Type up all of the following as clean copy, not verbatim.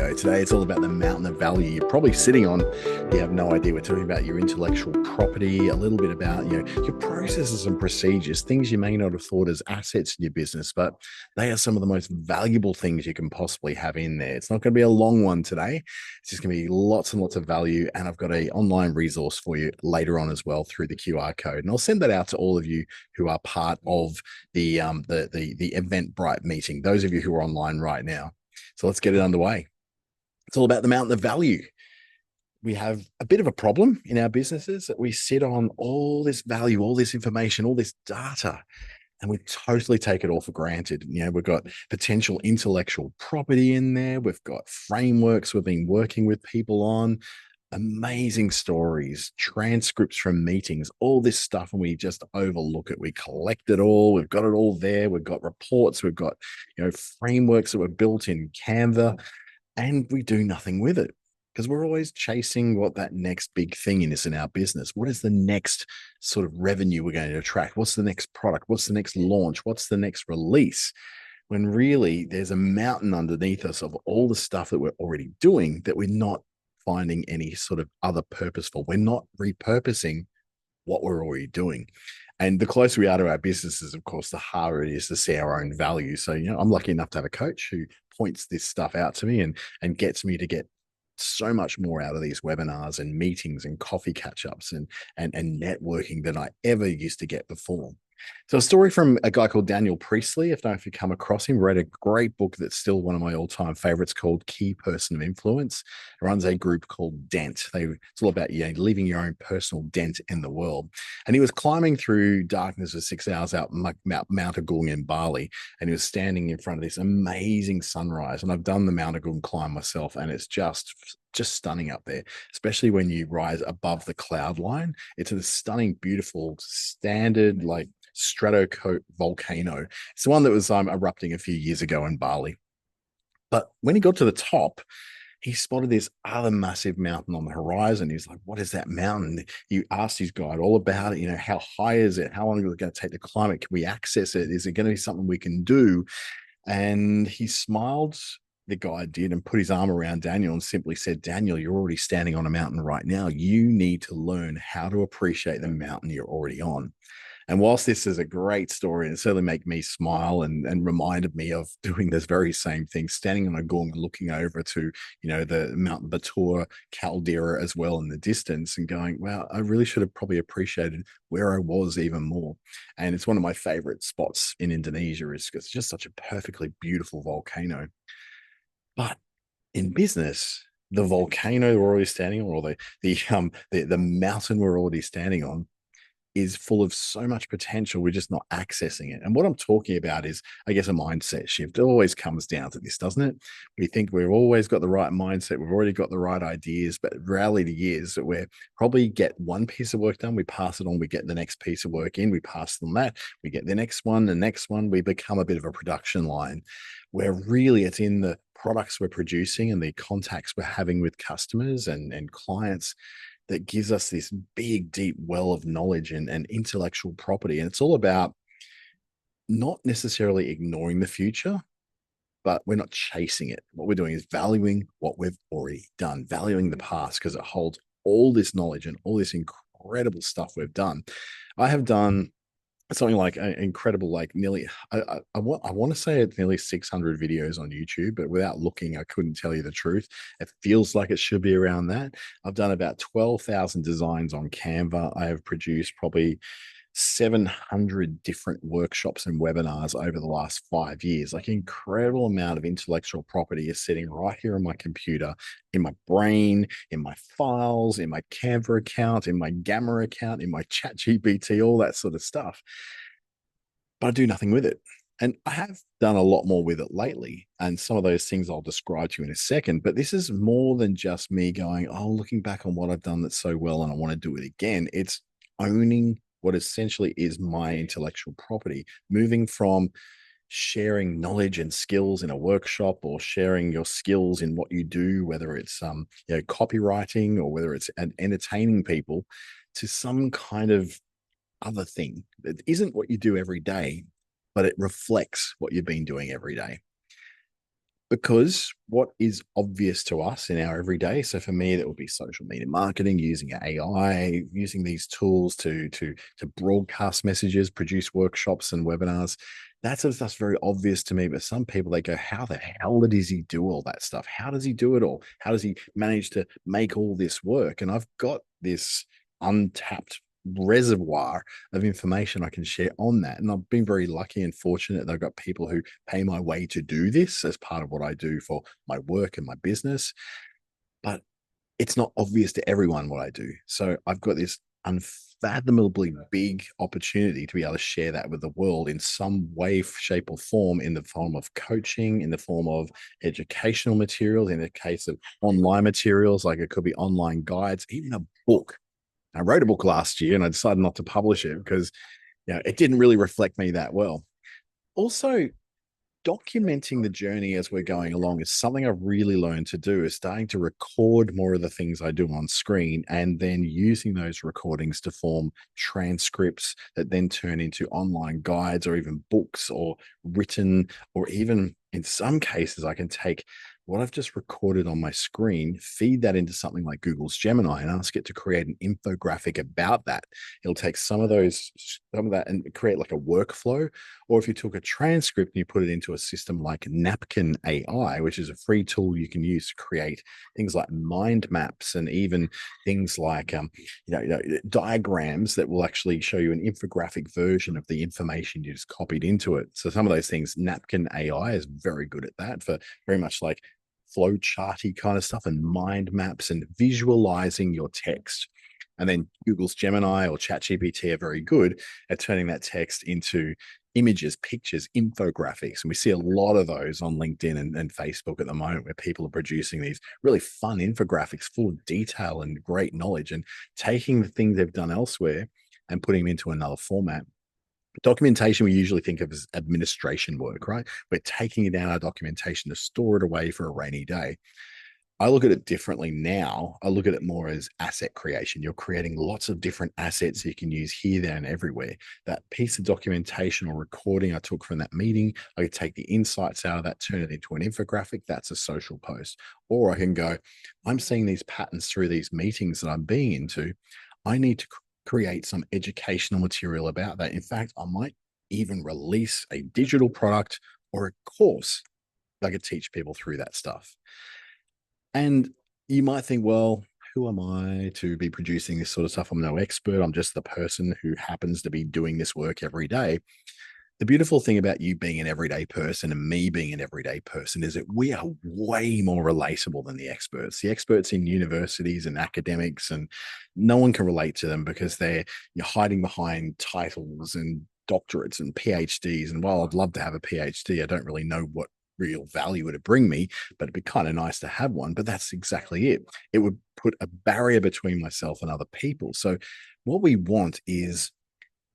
go. Today, it's all about the mountain of value you're probably sitting on. You have no idea. We're talking about your intellectual property, a little bit about your processes and procedures, things you may not have thought as assets in your business, but they are some of the most valuable things you can possibly have in there. It's not going to be a long one today. It's just going to be lots and lots of value. And I've got an online resource for you later on as well through the QR code. And I'll send that out to all of you who are part of the Eventbrite meeting. Those of you who are online right now. So let's get it underway. It's all about the mountain of value. We have a bit of a problem in our businesses that we sit on all this value, all this information, all this data, and we totally take it all for granted. We've got potential intellectual property in there. We've got frameworks we've been working with people on, amazing stories, transcripts from meetings, all this stuff, and we just overlook it. We collect it all. We've got it all there. We've got reports. We've got, frameworks that were built in Canva, and we do nothing with it because we're always chasing what that next big thing is in our business. What is the next sort of revenue we're going to attract? What's the next product? What's the next launch? What's the next release? When really there's a mountain underneath us of all the stuff that we're already doing that we're not finding any sort of other purpose for. We're not repurposing what we're already doing. And the closer we are to our businesses, of course, the harder it is to see our own value. So, I'm lucky enough to have a coach who points this stuff out to me and gets me to get so much more out of these webinars and meetings and coffee catch-ups and networking than I ever used to get before. So a story from a guy called Daniel Priestley. I don't know if you come across him, read a great book that's still one of my all-time favorites called Key Person of Influence. He runs a group called Dent. It's all about leaving your own personal dent in the world. And he was climbing through darkness for 6 hours out Mount Agung in Bali, and he was standing in front of this amazing sunrise. And I've done the Mount Agung climb myself, and it's just stunning up there, especially when you rise above the cloud line. It's a stunning, beautiful, standard, stratocoat volcano. It's the one that was erupting a few years ago in Bali. But when he got to the top, he spotted this other massive mountain on the horizon. He's like, what is that mountain? He asked his guide all about it. How high is it? How long is it going to take to climb it? Can we access it? Is it going to be something we can do? And he smiled, the guide did, and put his arm around Daniel and simply said, Daniel, you're already standing on a mountain right now. You need to learn how to appreciate the mountain you're already on. And whilst this is a great story and it certainly made me smile and reminded me of doing this very same thing, standing on a gung and looking over to, the Mount Batur caldera as well in the distance and going, wow, I really should have probably appreciated where I was even more. And it's one of my favorite spots in Indonesia. It's just such a perfectly beautiful volcano. But in business, the volcano we're already standing on, or the mountain we're already standing on, is full of so much potential. We're just not accessing it. And what I'm talking about is, I guess, a mindset shift. It always comes down to this, doesn't it? We think we've always got the right mindset. We've already got the right ideas, but reality is that we probably get one piece of work done. We pass it on. We get the next piece of work in. We pass them that. We get the next one, the next one. We become a bit of a production line where really it's in the products we're producing and the contacts we're having with customers and clients that gives us this big, deep well of knowledge and intellectual property. And it's all about not necessarily ignoring the future, but we're not chasing it. What we're doing is valuing what we've already done, valuing the past, because it holds all this knowledge and all this incredible stuff we've done. I have done something like incredible, nearly, I want to say it's nearly 600 videos on YouTube, but without looking, I couldn't tell you the truth. It feels like it should be around that. I've done about 12,000 designs on Canva. I have produced probably 700 different workshops and webinars over the last 5 years. Incredible amount of intellectual property is sitting right here on my computer, in my brain, in my files, in my Canva account, in my Gamma account, in my ChatGPT, all that sort of stuff. But I do nothing with it. And I have done a lot more with it lately. And some of those things I'll describe to you in a second. But this is more than just me going, oh, looking back on what I've done that's so well and I want to do it again. It's owning what essentially is my intellectual property, moving from sharing knowledge and skills in a workshop or sharing your skills in what you do, whether it's copywriting or whether it's entertaining people, to some kind of other thing that isn't what you do every day, but it reflects what you've been doing every day. Because what is obvious to us in our everyday, so for me that would be social media marketing, using AI, using these tools to broadcast messages, produce workshops and webinars. That sort of stuff's very obvious to me, but some people, they go, how the hell does he do all that stuff? How does he do it all? How does he manage to make all this work? And I've got this untapped reservoir of information I can share on that. And I've been very lucky and fortunate that I've got people who pay my way to do this as part of what I do for my work and my business. But it's not obvious to everyone what I do. So I've got this unfathomably big opportunity to be able to share that with the world in some way, shape, or form, in the form of coaching, in the form of educational materials, in the case of online materials, like it could be online guides, even a book. I wrote a book last year and I decided not to publish it because it didn't really reflect me that well. Also, documenting the journey as we're going along is something I've really learned to do, is starting to record more of the things I do on screen and then using those recordings to form transcripts that then turn into online guides or even books or written, or even in some cases, I can take what I've just recorded on my screen, feed that into something like Google's Gemini and ask it to create an infographic about that. It'll take some of that and create like a workflow. Or if you took a transcript and you put it into a system like Napkin AI, which is a free tool you can use to create things like mind maps and even things like diagrams that will actually show you an infographic version of the information you just copied into it. So some of those things, Napkin AI is very good at that, for very much like flow charty kind of stuff and mind maps and visualizing your text. And then Google's Gemini or ChatGPT are very good at turning that text into images, pictures, infographics. And we see a lot of those on LinkedIn and Facebook at the moment, where people are producing these really fun infographics full of detail and great knowledge, and taking the things they've done elsewhere and putting them into another format. Documentation we usually think of as administration work, right? We're taking it down our documentation to store it away for a rainy day. I look at it differently now. I look at it more as asset creation. You're creating lots of different assets you can use here, there, and everywhere. That piece of documentation or recording I took from that meeting, I could take the insights out of that, turn it into an infographic. That's a social post. Or I can go, I'm seeing these patterns through these meetings that I'm being into. I need to create some educational material about that. In fact, I might even release a digital product or a course that I could teach people through that stuff. And you might think, well, who am I to be producing this sort of stuff? I'm no expert. I'm just the person who happens to be doing this work every day. The beautiful thing about you being an everyday person and me being an everyday person is that we are way more relatable than the experts. The experts in universities and academics, and no one can relate to them because you're hiding behind titles and doctorates and PhDs. And while I'd love to have a PhD, I don't really know what real value it would bring me, but it'd be kind of nice to have one. But that's exactly it. It would put a barrier between myself and other people. So what we want is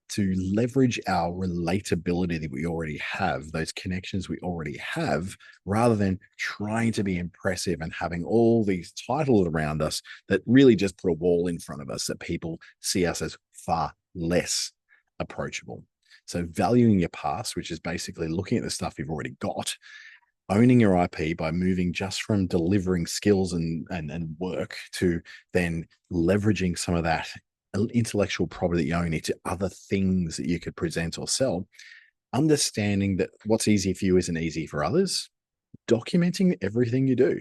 to leverage our relatability that we already have, those connections we already have, rather than trying to be impressive and having all these titles around us that really just put a wall in front of us that people see us as far less approachable. So valuing your past, which is basically looking at the stuff you've already got, owning your IP by moving just from delivering skills and work to then leveraging some of that intellectual property that you own into other things that you could present or sell. Understanding that what's easy for you isn't easy for others. Documenting everything you do.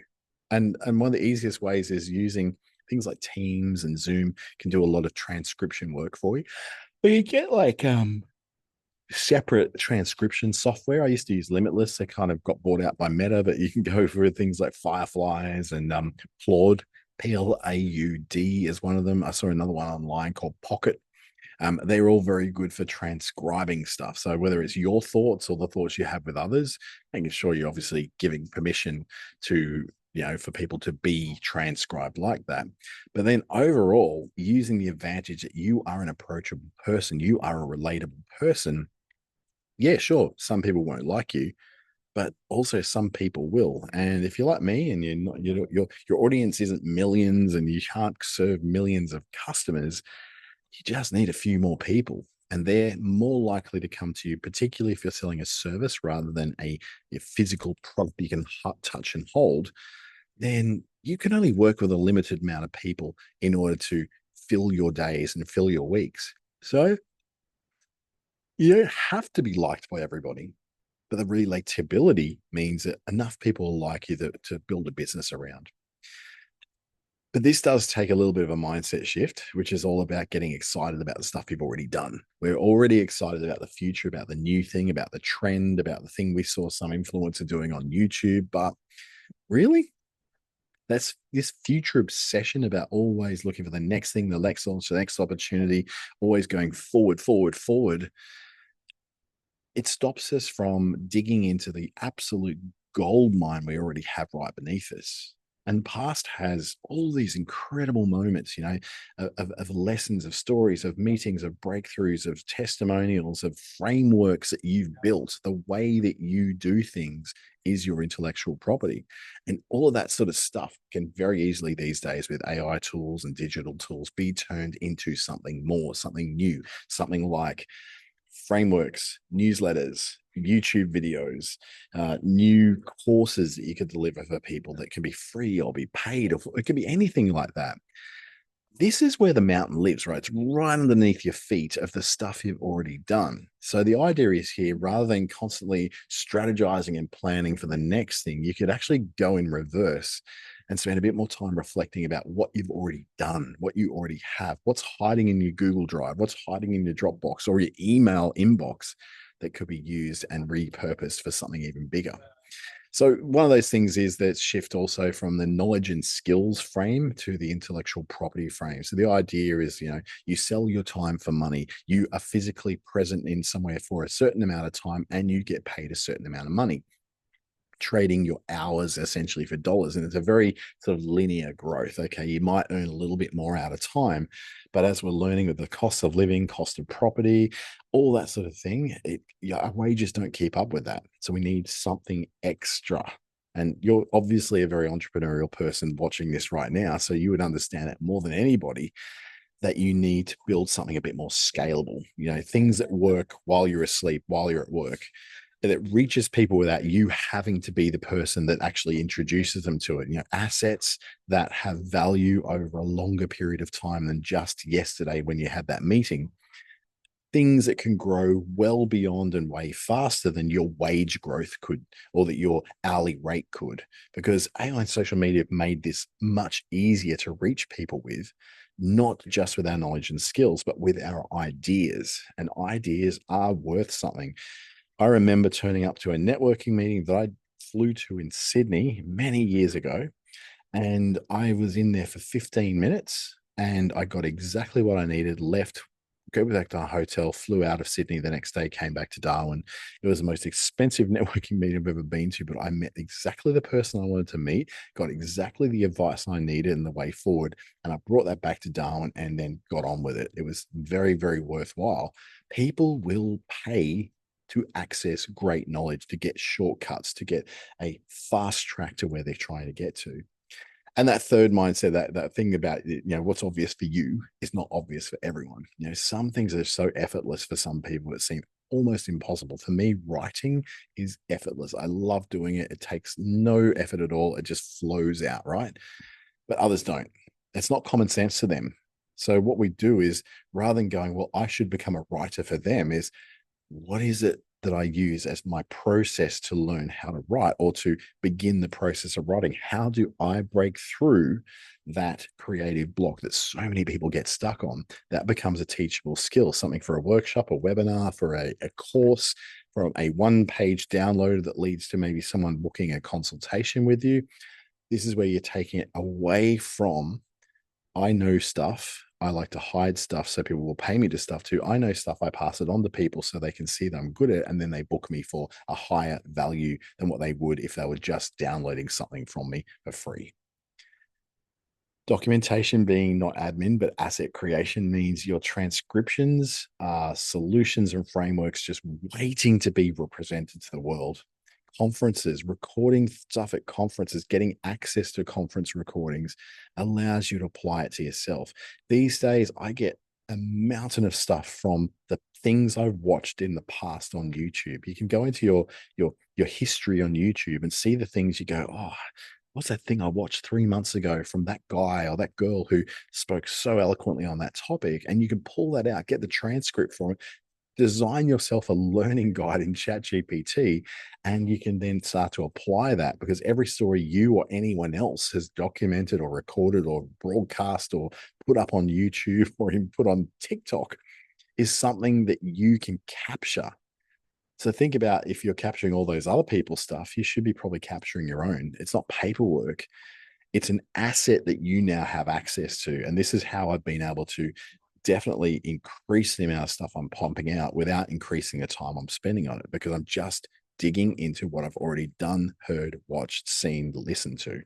And one of the easiest ways is using things like Teams and Zoom can do a lot of transcription work for you. But you get like separate transcription software. I used to use Limitless. They kind of got bought out by Meta, but you can go for things like Fireflies and Claude. Plaud is one of them. I saw another one online called Pocket. They're all very good for transcribing stuff. So whether it's your thoughts or the thoughts you have with others, making sure you're obviously giving permission to, for people to be transcribed like that. But then overall, using the advantage that you are an approachable person, you are a relatable person. Yeah, sure, some people won't like you, but also some people will. And if you're like me and you're not, your audience isn't millions and you can't serve millions of customers, you just need a few more people. And they're more likely to come to you, particularly if you're selling a service rather than a physical product you can touch and hold. Then you can only work with a limited amount of people in order to fill your days and fill your weeks. So you don't have to be liked by everybody, but the relatability means that enough people like you to build a business around. But this does take a little bit of a mindset shift, which is all about getting excited about the stuff you've already done. We're already excited about the future, about the new thing, about the trend, about the thing we saw some influencer doing on YouTube. But really, that's this future obsession about always looking for the next thing, the next launch, the next opportunity, always going forward, forward, forward. It stops us from digging into the absolute gold mine we already have right beneath us. And past has all these incredible moments, of lessons, of stories, of meetings, of breakthroughs, of testimonials, of frameworks that you've built. The way that you do things is your intellectual property. And all of that sort of stuff can very easily these days with AI tools and digital tools be turned into something more, something new, something like frameworks, newsletters, YouTube videos, new courses that you could deliver for people that can be free or be paid, or it can be anything like that. This is where the mountain lives, right? It's right underneath your feet of the stuff you've already done. So the idea is here, rather than constantly strategizing and planning for the next thing, you could actually go in reverse and spend a bit more time reflecting about what you've already done, what you already have, what's hiding in your Google Drive, what's hiding in your Dropbox or your email inbox that could be used and repurposed for something even bigger. So one of those things is that shift also from the knowledge and skills frame to the intellectual property frame. So the idea is, you sell your time for money. You are physically present in somewhere for a certain amount of time and you get paid a certain amount of money, trading your hours essentially for dollars. And it's a very sort of linear growth. Okay, you might earn a little bit more out of time, but as we're learning with the cost of living, cost of property, all that sort of thing, our wages don't keep up with that. So we need something extra. And you're obviously a very entrepreneurial person watching this right now. So you would understand it more than anybody that you need to build something a bit more scalable, things that work while you're asleep, while you're at work, that reaches people without you having to be the person that actually introduces them to it. Assets that have value over a longer period of time than just yesterday when you had that meeting. Things that can grow well beyond and way faster than your wage growth could, or that your hourly rate could, because AI and social media have made this much easier to reach people with, not just with our knowledge and skills, but with our ideas. And ideas are worth something. I remember turning up to a networking meeting that I flew to in Sydney many years ago, and I was in there for 15 minutes and I got exactly what I needed, left, go back to our hotel, flew out of Sydney the next day, came back to Darwin. It was the most expensive networking meeting I've ever been to, but I met exactly the person I wanted to meet, got exactly the advice I needed and the way forward. And I brought that back to Darwin and then got on with it. It was very, very worthwhile. People will pay to access great knowledge, to get shortcuts, to get a fast track to where they're trying to get to. And that third mindset, that thing about, what's obvious for you is not obvious for everyone. Some things are so effortless for some people that seem almost impossible. For me, writing is effortless. I love doing it. It takes no effort at all. It just flows out, right? But others don't. It's not common sense to them. So what we do is, rather than going, well, I should become a writer for them, is what is it that I use as my process to learn how to write, or to begin the process of writing? How do I break through that creative block that so many people get stuck on? That becomes a teachable skill, something for a workshop, a webinar, for a course, from a one-page download that leads to maybe someone booking a consultation with you. This is where you're taking it away from, I know stuff, I like to hide stuff so people will pay me to stuff too. I know stuff, I pass it on to people so they can see that I'm good at it, and then they book me for a higher value than what they would if they were just downloading something from me for free. Documentation being not admin, but asset creation means your transcriptions are solutions and frameworks just waiting to be represented to the world. Conferences, recording stuff at conferences, getting access to conference recordings allows you to apply it to yourself. These days, I get a mountain of stuff from the things I've watched in the past on YouTube. You can go into your history on YouTube and see the things you go, oh, what's that thing I watched 3 months ago from that guy or that girl who spoke so eloquently on that topic? And you can pull that out, get the transcript from it, design yourself a learning guide in ChatGPT, and you can then start to apply that, because every story you or anyone else has documented or recorded or broadcast or put up on YouTube or even put on TikTok is something that you can capture. So think about, if you're capturing all those other people's stuff, you should be probably capturing your own. It's not paperwork. It's an asset that you now have access to. And this is how I've been able to definitely increase the amount of stuff I'm pumping out without increasing the time I'm spending on it, because I'm just digging into what I've already done, heard, watched, seen, listened to,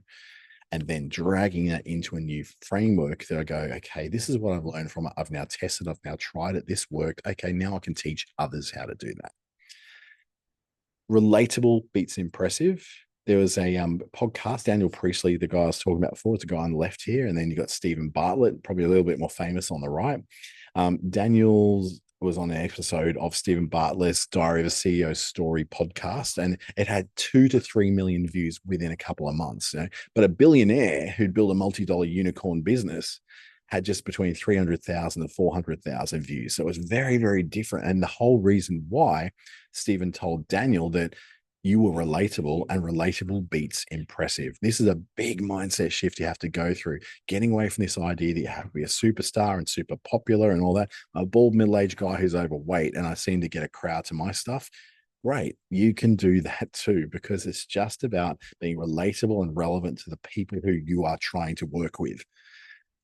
and then dragging that into a new framework that I go, okay, this is what I've learned from it. I've now tested, I've now tried it. This worked. Okay, now I can teach others how to do that. Relatable beats impressive. There was a podcast, Daniel Priestley, the guy I was talking about before. It's a guy on the left here, and then you got Stephen Bartlett, probably a little bit more famous on the right. Daniel's was on an episode of Stephen Bartlett's Diary of a CEO Story podcast, and it had 2 to 3 million views within a couple of months. You know? But a billionaire who'd built a multi-dollar unicorn business had just between 300,000 and 400,000 views. So it was very, very different. And the whole reason why Stephen told Daniel that you were relatable, and relatable beats impressive. This is a big mindset shift you have to go through, getting away from this idea that you have to be a superstar and super popular and all that. A bald middle-aged guy who's overweight, and I seem to get a crowd to my stuff. Great, you can do that too, because it's just about being relatable and relevant to the people who you are trying to work with.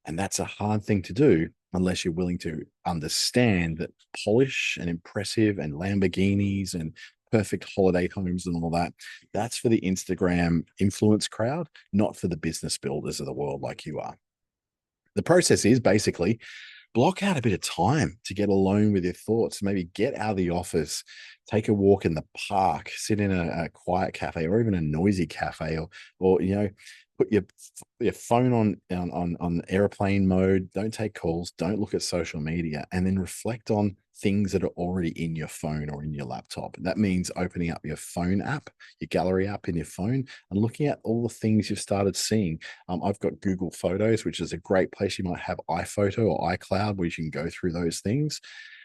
And that's a hard thing to do unless you're willing to understand that polish and impressive and Lamborghinis and perfect holiday homes and all that, that's for the Instagram influence crowd, not for the business builders of the world like you are. The process is basically block out a bit of time to get alone with your thoughts. Maybe get out of the office, take a walk in the park, sit in a quiet cafe or even a noisy cafe, or put your phone on airplane mode. Don't take calls. Don't look at social media, and then reflect on things that are already in your phone or in your laptop. That means opening up your phone app, your gallery app in your phone, and looking at all the things you've started seeing. I've got Google Photos, which is a great place. You might have iPhoto or iCloud, where you can go through those things.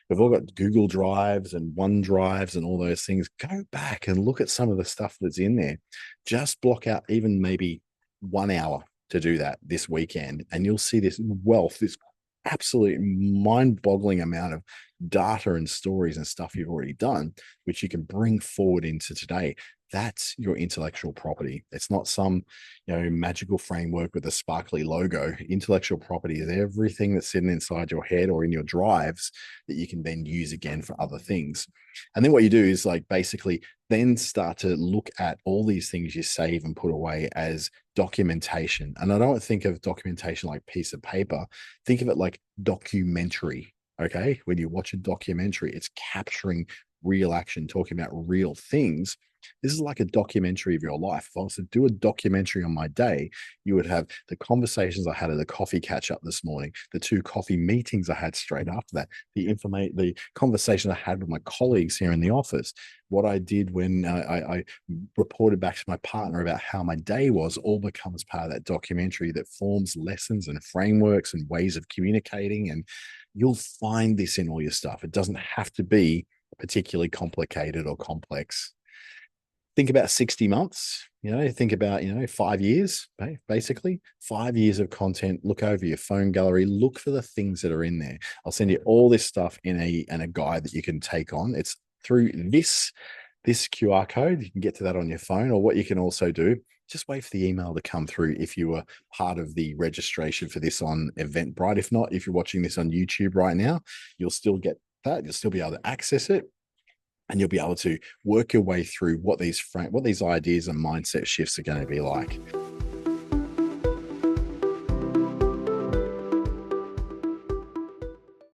We've all got Google Drives and OneDrives and all those things. Go back and look at some of the stuff that's in there. Just block out even maybe 1 hour to do that this weekend, and you'll see this wealth, this absolute mind-boggling amount of data and stories and stuff you've already done, which you can bring forward into today. That's your intellectual property. It's not some, magical framework with a sparkly logo. Intellectual property is everything that's sitting inside your head or in your drives that you can then use again for other things. And then what you do is basically then start to look at all these things you save and put away as documentation. And I don't think of documentation like piece of paper. Think of it like documentary. Okay. When you watch a documentary, it's capturing real action, talking about real things. This is like a documentary of your life. If I was to do a documentary on my day, you would have the conversations I had at the coffee catch up this morning, the 2 coffee meetings I had straight after that, the conversation I had with my colleagues here in the office, what I did when I reported back to my partner about how my day was, all becomes part of that documentary that forms lessons and frameworks and ways of communicating. And you'll find this in all your stuff. It doesn't have to be particularly complicated or complex. Think about 60 months, think about, 5 years, basically 5 years of content. Look over your phone gallery, look for the things that are in there. I'll send you all this stuff in a guide that you can take on. It's through this QR code. You can get to that on your phone, or what you can also do, just wait for the email to come through if you were part of the registration for this on Eventbrite. If not, if you're watching this on YouTube right now, you'll still get that. You'll still be able to access it. And you'll be able to work your way through what these ideas and mindset shifts are going to be like.